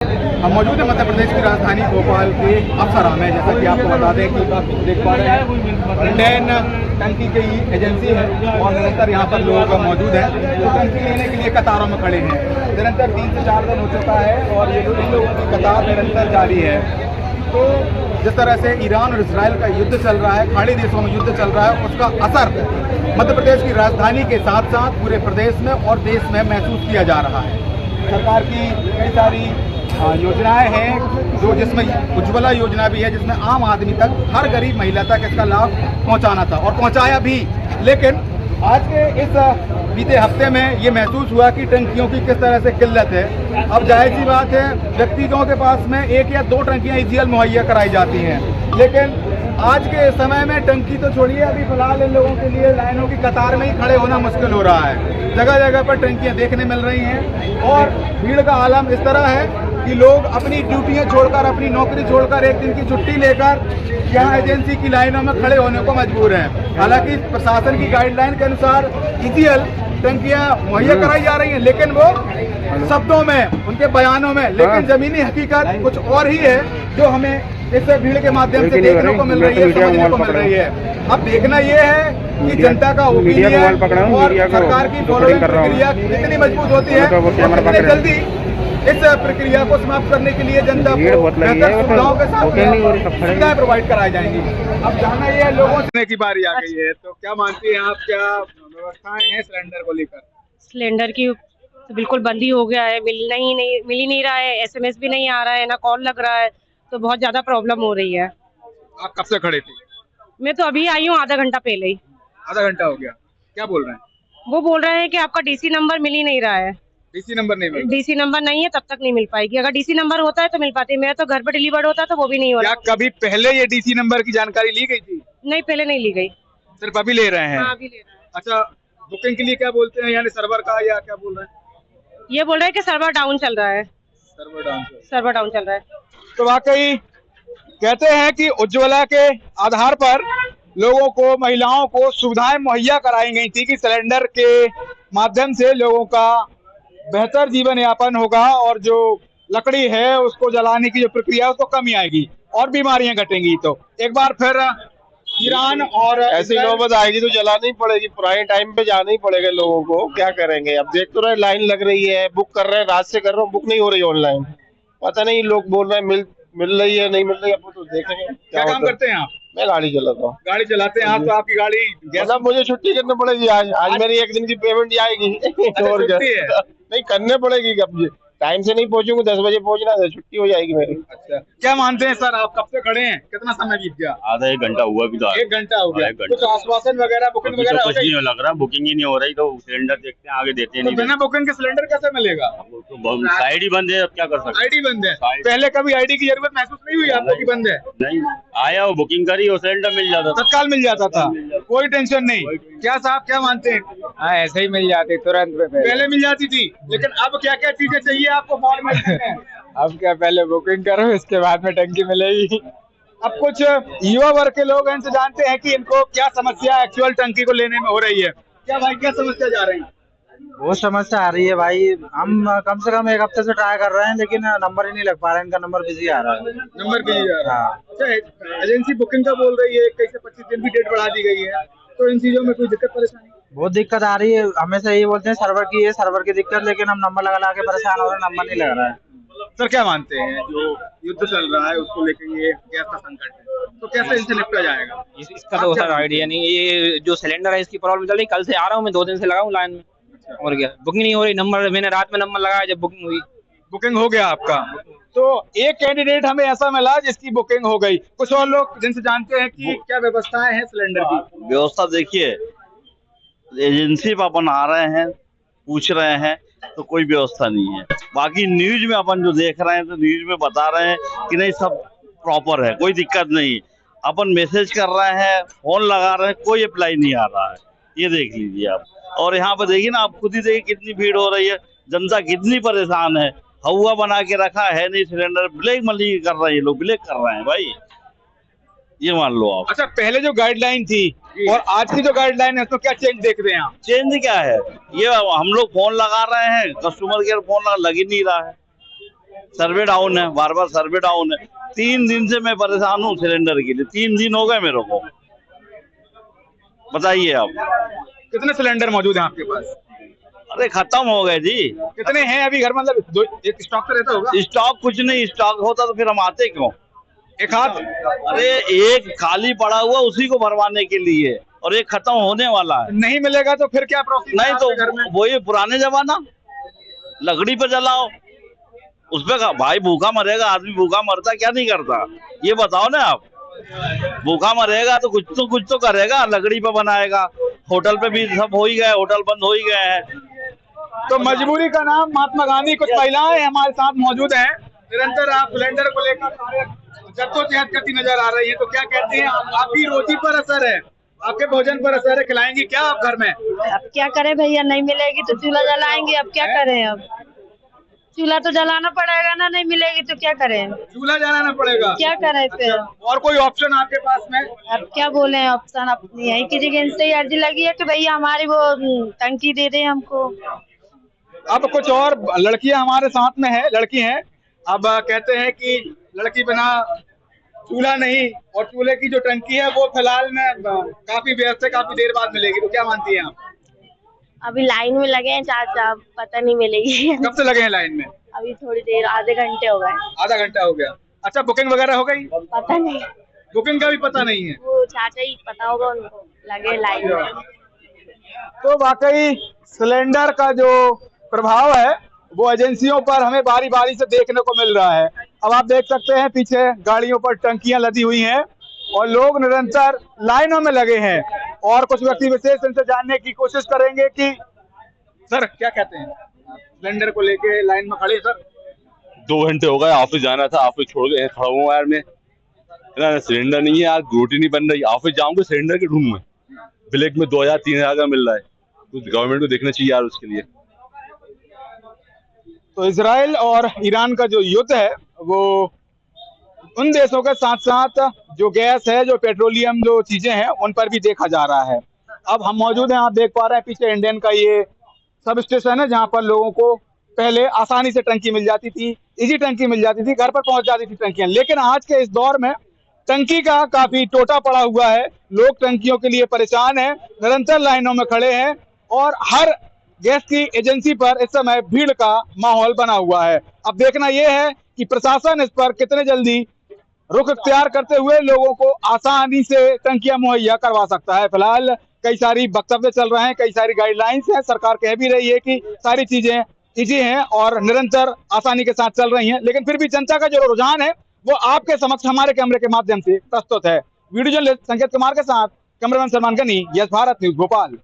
हम मौजूद हैं मध्य प्रदेश की राजधानी भोपाल के अफसरा में। जैसा कि आपको बता दें कि आप देख पा रहे हैं इंडियन टंकी की एजेंसी है और निरंतर यहाँ पर लोग मौजूद हैं जो टंकी लेने के लिए कतारों में खड़े हैं। निरंतर 3 से 4 दिन हो चुका है और ये लोगों की कतार निरंतर जारी है। तो जिस तरह से ईरान और इसराइल का युद्ध चल रहा है, खाड़ी देशों में युद्ध चल रहा है, उसका असर मध्य प्रदेश की राजधानी के साथ साथ पूरे प्रदेश में और देश में महसूस किया जा रहा है। सरकार की कई सारी योजनाएं हैं जो जिसमें उज्ज्वला योजना भी है, जिसमें आम आदमी तक, हर गरीब महिला तक इसका लाभ पहुंचाना था और पहुंचाया भी। लेकिन आज के इस बीते हफ्ते में ये महसूस हुआ कि टंकियों की किस तरह से किल्लत है। अब जाहिर सी बात है व्यक्तियों के पास में 1 या 2 टंकियां ईजीएल मुहैया कराई जाती हैं, लेकिन आज के समय में टंकी तो छोड़िए, अभी फिलहाल इन लोगों के लिए लाइनों की कतार में ही खड़े होना मुश्किल हो रहा है। जगह जगह पर टंकियां देखने मिल रही हैं और भीड़ का आलम इस तरह है कि लोग अपनी ड्यूटियां छोड़कर, अपनी नौकरी छोड़कर, 1 दिन की छुट्टी लेकर यहाँ एजेंसी की लाइनों में खड़े होने को मजबूर हैं। हालांकि प्रशासन की गाइडलाइन के अनुसार ईजीएल टंकियां मुहैया कराई जा रही हैं, लेकिन वो शब्दों में, उनके बयानों में, लेकिन जमीनी हकीकत कुछ और ही है जो हमें इस भीड़ के माध्यम से देखने को मिल रही है, समझने को मिल रही है। अब देखना ये है कि जनता का ओपिनियन और सरकार की फॉलोइंग प्रक्रिया कितनी मजबूत होती है और कितनी जल्दी इस प्रक्रिया को समाप्त करने के लिए जनता को बेहतर सुविधाओं के साथ सुविधाएं प्रोवाइड कराई जाएंगी। अब जाना ये है, लोगों से की बारी आ गई है, तो क्या मानती हैं आप, क्या व्यवस्थाएं हैं सिलेंडर को लेकर? सिलेंडर की तो बिल्कुल बंद ही हो गया है, मिल ही नहीं रहा है, एसएमएस भी नहीं आ रहा है, ना कॉल लग रहा है, तो बहुत ज्यादा प्रॉब्लम हो रही है। आप कब से खड़े थे? मैं तो अभी आई हूँ, आधा घंटा पहले ही। आधा घंटा हो गया? क्या बोल रहे हैं? वो बोल रहे हैं कि आपका डीसी नंबर मिल ही नहीं रहा है। डीसी नंबर नहीं मिल? डीसी नंबर नहीं है तब तक नहीं मिल पाएगी। अगर डीसी नंबर होता है तो मिल पाती है। मेरा तो घर पर डिलीवर्ड होता है तो वो भी नहीं हो रहा। क्या कभी पहले ये डीसी नंबर की जानकारी ली गई थी? नहीं, पहले नहीं ली गई। सिर्फ अभी ले रहे हैं? हाँ, अभी ले रहे हैं। अच्छा, बुकिंग के लिए क्या बोलते हैं, यानी सर्वर का, या क्या बोल रहे हैं? ये बोल रहे हैं कि सर्वर डाउन चल रहा है। सर्वर डाउन चल रहा है। तो वाकई कहते हैं कि उज्ज्वला के आधार पर लोगों को, महिलाओं को सुविधाएं मुहैया कराई गई थी कि सिलेंडर के माध्यम से लोगों का बेहतर जीवन यापन होगा और जो लकड़ी है उसको जलाने की जो प्रक्रिया है उसको कमी आएगी और बीमारियां घटेंगी। तो एक बार फिर ईरान और ऐसी नौबत आएगी तो जलानी ही पड़ेगी, पुराने टाइम पे जाना ही पड़ेगा लोगों को। क्या करेंगे, अब देख तो रहे लाइन लग रही है, बुक कर रहे हैं, रात से कर रहा हूँ, बुक नहीं हो रही ऑनलाइन। पता नहीं, लोग बोल रहे हैं मिल रही है, नहीं मिल रही है, अब तो देखेंगे। क्या काम करते हैं आप? मैं गाड़ी चलाता हूँ। गाड़ी चलाते हैं आप? तो आपकी गाड़ी मतलब मुझे छुट्टी करनी पड़ेगी आज मेरी 1 दिन की पेमेंट आएगी। और क्या नहीं करने पड़ेगी, कब टाइम से नहीं पहुंचूंगा, 10 बजे पहुंचना है, छुट्टी हो जाएगी मेरी। अच्छा, क्या मानते हैं सर, आप कब से खड़े हैं, कितना समय बीत गया? आधा 1 घंटा हुआ भी था। 1 घंटा हो गया? कुछ आश्वासन वगैरह, बुकिंग वगैरह कुछ नहीं लग रहा, बुकिंग ही नहीं हो रही, तो सिलेंडर देखते हैं, आगे देते नहीं। बिना बुकिंग के सिलेंडर कैसे मिलेगा? तो आईडी बंद है, अब क्या कर सकते? आईडी बंद है? पहले कभी आईडी की जरूरत महसूस नहीं हुई आपको कि बंद है? नहीं, आया वो बुकिंग करी और सिलेंडर मिल जाता था, तत्काल मिल जाता था, कोई टेंशन नहीं। क्या साहब, क्या मानते हैं? हाँ, ऐसे ही मिल जाती तुरंत पहले मिल जाती थी, लेकिन अब क्या क्या चीजें चाहिए आपको फॉर्मेट में? अब क्या, पहले बुकिंग करो, इसके बाद में टंकी मिलेगी। अब कुछ युवा वर्ग के लोग इनसे जानते हैं कि इनको क्या समस्या एक्चुअल टंकी को लेने में हो रही है। क्या भाई, क्या समस्या जा रही है? वो समस्या आ रही है भाई, हम कम से कम 1 हफ्ते से ट्राई कर रहे हैं, लेकिन नंबर ही नहीं लग पा रहा है, इनका नंबर बिजी आ रहा है। नंबर बिजी आ रहा है? अच्छा, एजेंसी बुकिंग का बोल रही है, 21 से 25 दिन की डेट बढ़ा दी गई है, तो इन चीजों में कोई दिक्कत परेशानी? बहुत दिक्कत आ रही है, हमेशा ये बोलते हैं सर्वर की दिक्कत, लेकिन हम नंबर लगा के परेशान हो रहे हैं, नंबर नहीं लग रहा है। सर, क्या मानते हैं, जो युद्ध चल रहा है उसको लेकर, ये गैस का संकट है, तो कैसे इनसे निपटा जाएगा? इसका तो सर आइडिया नहीं। ये जो सिलेंडर है, इसकी प्रॉब्लम चल रही, कल से आ रहा हूँ मैं, 2 दिन से लगा हूँ लाइन में। और क्या, बुकिंग नहीं हो रही, नंबर मैंने रात में नंबर लगाया, जब बुकिंग हुई। बुकिंग हो गया आपका? तो एक कैंडिडेट हमें ऐसा मिला जिसकी बुकिंग हो गई। कुछ और लोग जिनसे जानते हैं कि क्या व्यवस्थाएं हैं सिलेंडर की? व्यवस्था देखिए, एजेंसी पर अपन आ रहे हैं, पूछ रहे हैं, तो कोई व्यवस्था नहीं है। बाकी न्यूज में अपन जो देख रहे हैं, तो न्यूज में बता रहे हैं कि नहीं, सब प्रॉपर है, कोई दिक्कत नहीं। अपन मैसेज कर रहे हैं, फोन लगा रहे हैं, कोई अप्लाई नहीं आ रहा है। ये देख लीजिए आप। और यहाँ पर देखिए ना, आप खुद ही देखिए कितनी भीड़ हो रही है, जनता कितनी परेशान है। हवा बना के रखा है नहीं, सिलेंडर ब्लैक मनी कर रहे हैं लोग, ब्लैक कर रहे हैं भाई, ये मान लो आप। अच्छा, पहले जो गाइडलाइन थी और आज की जो गाइडलाइन है, उसमें क्या चेंज देख रहे हैं आप? चेंज क्या है, ये हम लोग फोन लगा रहे हैं, कस्टमर केयर फोन लग ही नहीं रहा है। सर्वे डाउन है, बार बार सर्वे डाउन है। 3 दिन से मैं परेशान हूँ सिलेंडर के लिए, 3 दिन हो गए मेरे को। बताइए आप कितने सिलेंडर मौजूद हैं आपके पास? अरे खत्म हो गए जी। कितने हैं अभी घर, मतलब एक स्टॉक तो रहता होगा? स्टॉक कुछ नहीं, स्टॉक होता तो फिर हम आते क्यों? एक हाथ? अरे एक खाली पड़ा हुआ उसी को भरवाने के लिए, और एक खत्म होने वाला है। नहीं मिलेगा तो फिर क्या प्रोसेस? नहीं तो घर में वही पुराने जमाना, लकड़ी पर जलाओ, उसपे भाई भूखा मरेगा आदमी, भूखा मरता क्या नहीं करता, ये बताओ ना आप। भूखा मरेगा तो कुछ तो करेगा, लकड़ी पे बनाएगा। होटल पे भी सब हो ही गए, होटल बंद हो ही गए हैं। तो मजबूरी का नाम महात्मा गांधी। कुछ महिलाएं हमारे साथ मौजूद हैं, निरंतर आप सिलेंडर को लेकर जद्दोजहद करती नजर आ रही है। तो क्या कहते हैं, आपकी रोटी पर असर है, आपके भोजन पर असर है, खिलाएंगी क्या आप घर में? अब क्या करें भैया, नहीं मिलेगी तो चूल्हा जलाएंगे। अब क्या करें, अब चूल्हा तो जलाना पड़ेगा ना, नहीं मिलेगी तो क्या करें? चूल्हा जलाना पड़ेगा। क्या करें फिर? और कोई ऑप्शन आपके पास में? अब क्या बोले ऑप्शन, अपनी यही की जगह से अर्जी लगी है कि भैया हमारी वो टंकी दे दे हमको। अब कुछ और लड़कियां हमारे साथ में है, लड़की हैं, अब कहते हैं कि लड़की बिना चूल्हा नहीं, और चूल्हे की जो टंकी है वो फिलहाल में काफी व्यस्त है, काफी देर बाद मिलेगी। तो क्या मानती हैं आप? अभी लाइन में लगे हैं चाचा, पता नहीं मिलेगी। कब से लगे हैं लाइन में? अभी थोड़ी देर, आधे घंटे हो गए। आधा घंटा हो गया। अच्छा, बुकिंग वगैरह हो गई? पता नहीं, बुकिंग का भी पता नहीं है। वो चाचा ही पता होगा उनको, लगे लाइन में। तो वाकई सिलेंडर का जो प्रभाव है वो एजेंसियों पर हमें बारी बारी से देखने को मिल रहा है। अब आप देख सकते हैं पीछे गाड़ियों पर टंकियां लदी हुई हैं और लोग निरंतर लाइनों में लगे हैं, और कुछ व्यक्ति विशेष इनसे जानने की कोशिश करेंगे कि सर क्या कहते हैं, सिलेंडर को लेके लाइन में खड़े? सर 2 घंटे हो गए, ऑफिस जाना था, ऑफिस छोड़ के खड़ा हुआ यार मैं। सिलेंडर नहीं है यार, रोटी नहीं बन रही। ऑफिस जाऊंगा सिलेंडर के ढूंढ में, ब्लैक में 2000-3000 का मिल रहा है। कुछ गवर्नमेंट को देखना चाहिए यार उसके लिए। तो इजराइल और ईरान का जो युद्ध है वो उन देशों के साथ साथ जो गैस है, जो पेट्रोलियम जो चीजें हैं, उन पर भी देखा जा रहा है। अब हम मौजूद हैं, आप देख पा रहे हैं पीछे इंडियन का ये सब स्टेशन है, जहां पर लोगों को पहले आसानी से टंकी मिल जाती थी, इजी टंकी मिल जाती थी, घर पर पहुंच जाती थी टंकियां। लेकिन आज के इस दौर में टंकी का काफी टोटा पड़ा हुआ है, लोग टंकियों के लिए परेशान हैं, निरंतर लाइनों में खड़े हैं, और हर गैस की एजेंसी पर इस समय भीड़ का माहौल बना हुआ है। अब देखना यह है कि प्रशासन इस पर कितने जल्दी रुख इख्तियार करते हुए लोगों को आसानी से टंकियां मुहैया करवा सकता है। फिलहाल कई सारी वक्तव्य चल रहे हैं, कई सारी गाइडलाइंस हैं, सरकार कह भी रही है कि सारी चीजें इजी हैं और निरंतर आसानी के साथ चल रही हैं, लेकिन फिर भी जनता का जो रुझान है वो आपके समक्ष हमारे कैमरे के माध्यम से प्रस्तुत है। वीडियो जर्नलिस्ट संकेत कुमार के साथ cameraman Salman Gani, yes Bharat news, Bhopal.